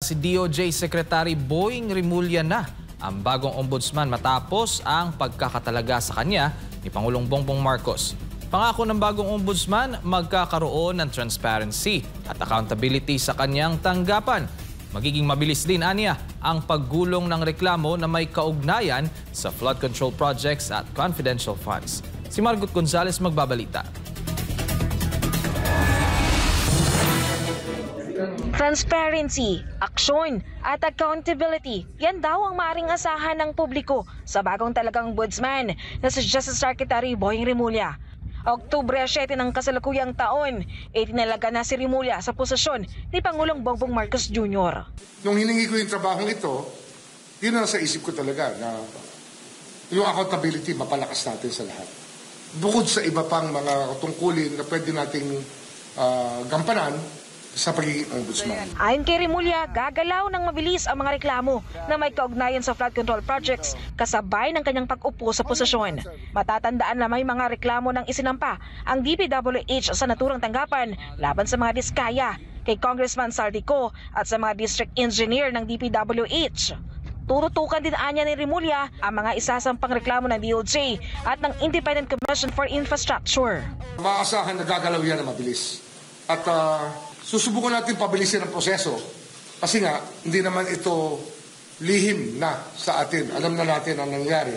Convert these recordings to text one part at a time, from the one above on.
Si DOJ Secretary Boying Rimulya na ang bagong ombudsman matapos ang pagkakatalaga sa kanya ni Pangulong Bongbong Marcos. Pangako ng bagong ombudsman, magkakaroon ng transparency at accountability sa kanyang tanggapan. Magiging mabilis din, aniya, ang paggulong ng reklamo na may kaugnayan sa flood control projects at confidential funds. Si Margot Gonzales magbabalita. Transparency, aksyon at accountability, yan daw ang maaring asahan ng publiko sa bagong talagang ombudsman na si Justice Secretary Boying Rimulya. Oktubre 7 ng kasalukuyang taon, itinalaga na si Rimulya sa posisyon ni Pangulong Bongbong Marcos Jr. Nung hiningi ko yung trabahong ito, yun na sa isip ko talaga na yung accountability mapalakas natin sa lahat. Bukod sa iba pang mga tungkulin na pwede nating gampanan sa pagiging ombudsman. Ayon kay Rimulya, gagalaw ng mabilis ang mga reklamo na may kaugnayan sa flood control projects kasabay ng kanyang pag-upo sa posisyon. Matatandaan na may mga reklamo ng isinampa ang DPWH sa naturang tanggapan laban sa mga diskaya kay Congressman Saldico at sa mga district engineer ng DPWH. Tututukan din anya ni Rimulya ang mga isasampang reklamo ng DOJ at ng Independent Commission for Infrastructure. Maasahan na gagalaw yan na mabilis. At susubukan natin pabilisin ang proseso kasi nga hindi naman ito lihim na sa atin. Alam na natin ang nangyari,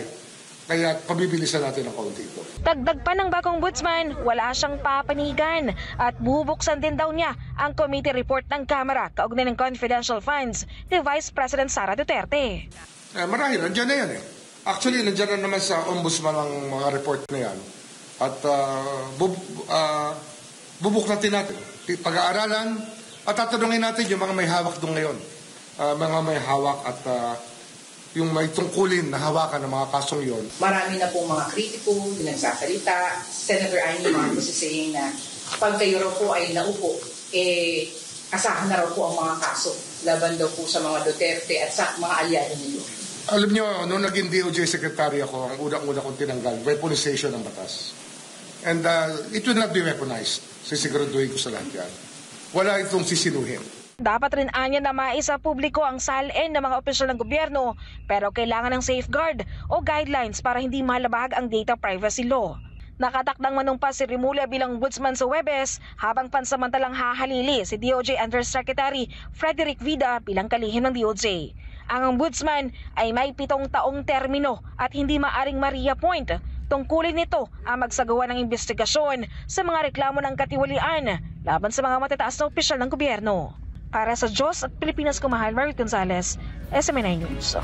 kaya pabibilisan natin ang kaunti ito. Dagdag pa ng bagong ombudsman, wala siyang papanigan at bubuksan din daw niya ang committee report ng Kamara kaugnay ng confidential funds ni Vice President Sara Duterte. Marahil, nandiyan na yan eh. Actually, nandiyan na naman sa ombudsman ang mga report na yan. At bubuknatin natin, pag-aaralan at tatanungin natin yung mga may hawak doon ngayon. Mga may hawak at yung may tungkulin na hawakan ng mga kasong yon. Marami na pong mga kritiko, nagsasalita. Senator Amy Marcos is saying na pag kayo raw po ay naupo, asahan na raw po ang mga kaso laban daw po sa mga Duterte at sa mga alyado nito. Alam nyo, noong naging DOJ Secretary ako, ang unang-una kong tinanggal, weaponization ng batas. And it will not be weaponized. Sisiguraduhin ko sa lahat yan. Wala itong sisinuhin. Dapat rin anya na maisa publiko ang salin ng mga opisyal ng gobyerno pero kailangan ng safeguard o guidelines para hindi malabag ang data privacy law. Nakatakdang manumpas si Rimulya bilang ombudsman sa Huwebes habang pansamantalang hahalili si DOJ Undersecretary Frederick Vida bilang kalihim ng DOJ. Ang ombudsman ay may 7 taong termino at hindi maaring ma-reappoint. Tungkulin nito ang magsagawa ng investigasyon sa mga reklamo ng katiwalian laban sa mga matataas na opisyal ng gobyerno. Para sa Diyos at Pilipinas, kumahal, Margot Gonzales, SMNI News.